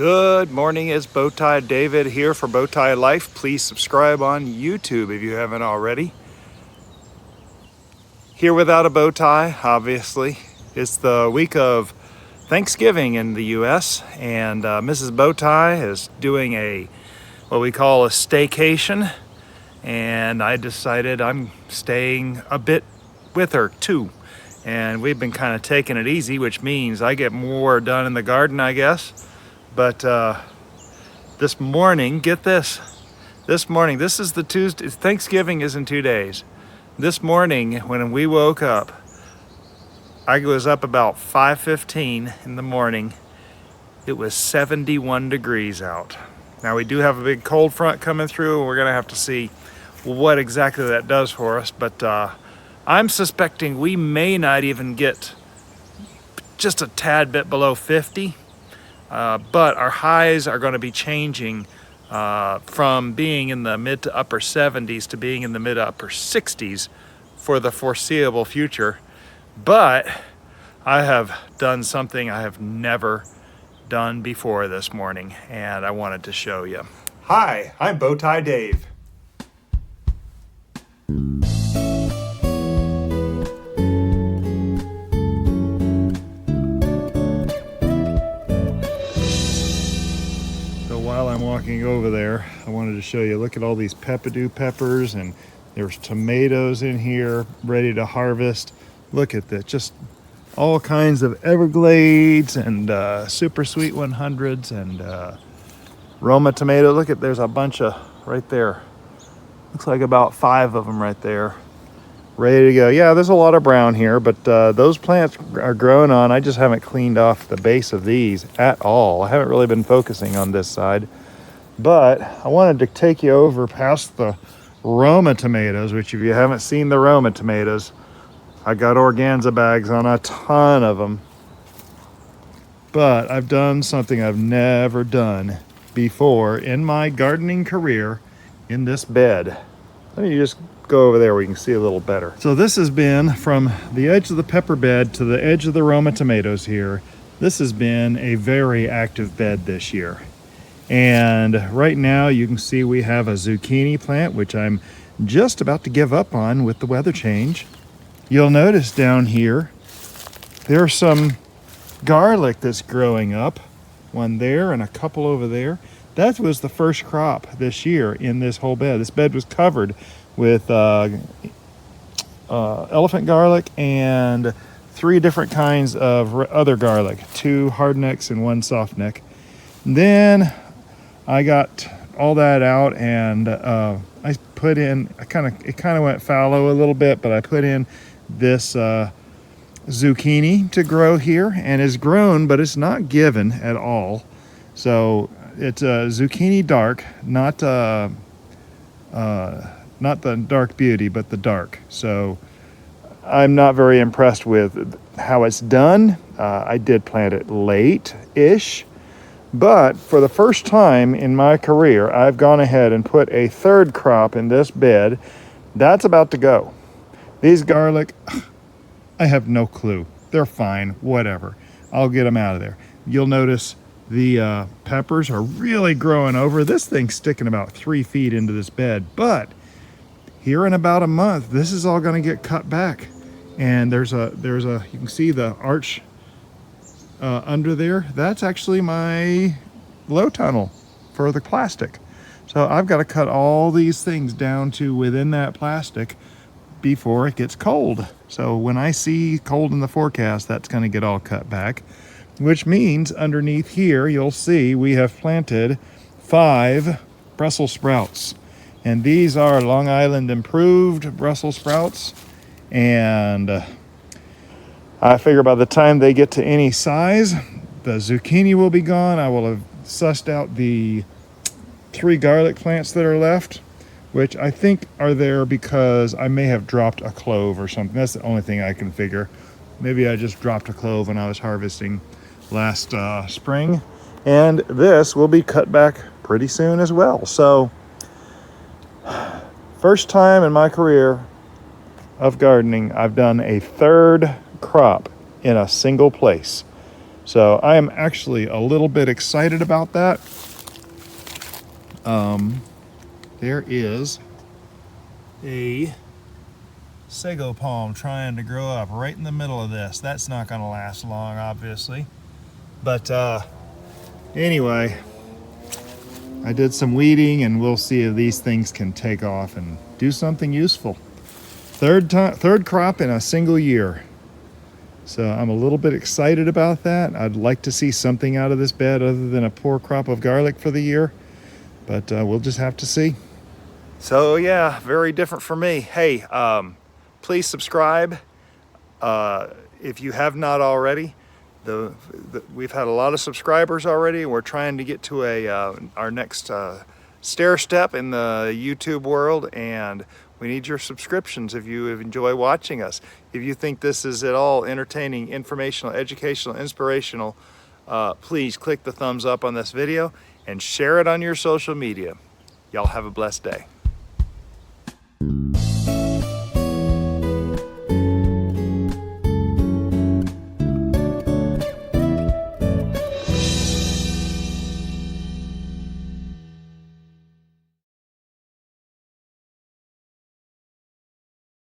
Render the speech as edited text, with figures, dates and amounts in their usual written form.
Good morning, it's Bowtie David here for Bowtie Life. Please subscribe on YouTube if you haven't already. Here without a bow tie, obviously. It's the week of Thanksgiving in the US, and Mrs. Bowtie is doing what we call a staycation, and I decided I'm staying a bit with her too. And we've been kind of taking it easy, which means I get more done in the garden, I guess. But this morning, get this. This morning, this is the Tuesday. Thanksgiving is in 2 days. This morning, when we woke up, I was up about 5:15 in the morning. It was 71 degrees out. Now we do have a big cold front coming through, and we're gonna have to see what exactly that does for us. But I'm suspecting we may not even get just a tad bit below 50. But our highs are going to be changing from being in the mid to upper 70s to being in the mid to upper 60s for the foreseeable future. But I have done something I have never done before this morning, and I wanted to show you. Hi, I'm Bowtie Dave. While I'm walking over there, I wanted to show you, look at all these peppadew peppers, and there's tomatoes in here ready to harvest. Look at that, just all kinds of Everglades and super sweet 100s and Roma tomato. Look at, there's a bunch of right there. Looks like about 5 of them right there, ready to go. Yeah, there's a lot of brown here, but those plants are growing on. I just haven't cleaned off the base of these at all. I haven't really been focusing on this side, but I wanted to take you over past the Roma tomatoes, which if you haven't seen the Roma tomatoes, I got organza bags on a ton of them. But I've done something I've never done before in my gardening career in this bed. Let me just go over there where you can see a little better. So this has been from the edge of the pepper bed to the edge of the Roma tomatoes here. This has been a very active bed this year. And right now you can see we have a zucchini plant, which I'm just about to give up on with the weather change. You'll notice down here, there's some garlic that's growing up. One there and a couple over there. That was the first crop this year in this whole bed. This bed was covered with elephant garlic and 3 different kinds of other garlic, 2 hardnecks and 1 softneck. Then I got all that out, and I put in, it kind of went fallow a little bit, but I put in this zucchini to grow here, and it's grown, but it's not given at all. So it's a zucchini dark, not the dark beauty, but the dark. So I'm not very impressed with how it's done. I did plant it late-ish, but for the first time in my career, I've gone ahead and put a 3rd crop in this bed. That's about to go. These garlic, I have no clue. They're fine, whatever. I'll get them out of there. You'll notice the peppers are really growing over. This thing's sticking about 3 feet into this bed, but here in about a month, this is all going to get cut back. And there's a you can see the arch under there. That's actually my low tunnel for the plastic. So I've got to cut all these things down to within that plastic before it gets cold. So when I see cold in the forecast, that's going to get all cut back, which means underneath here, you'll see we have planted 5 Brussels sprouts. And these are Long Island improved Brussels sprouts. And I figure by the time they get to any size, the zucchini will be gone. I will have sussed out the 3 garlic plants that are left, which I think are there because I may have dropped a clove or something. That's the only thing I can figure. Maybe I just dropped a clove when I was harvesting last spring. And this will be cut back pretty soon as well. So first time in my career of gardening, I've done a 3rd crop in a single place. So I am actually a little bit excited about that. There is a sago palm trying to grow up right in the middle of this. That's not going to last long, obviously. But anyway, I did some weeding, and we'll see if these things can take off and do something useful. Third crop in a single year. So I'm a little bit excited about that. I'd like to see something out of this bed other than a poor crop of garlic for the year. But we'll just have to see. So yeah, very different for me. Hey, please subscribe if you have not already. We've had a lot of subscribers already. We're trying to get to our next stair step in the YouTube world, and we need your subscriptions if you enjoy watching us. If you think this is at all entertaining, informational, educational, inspirational, please click the thumbs up on this video and share it on your social media. Y'all have a blessed day.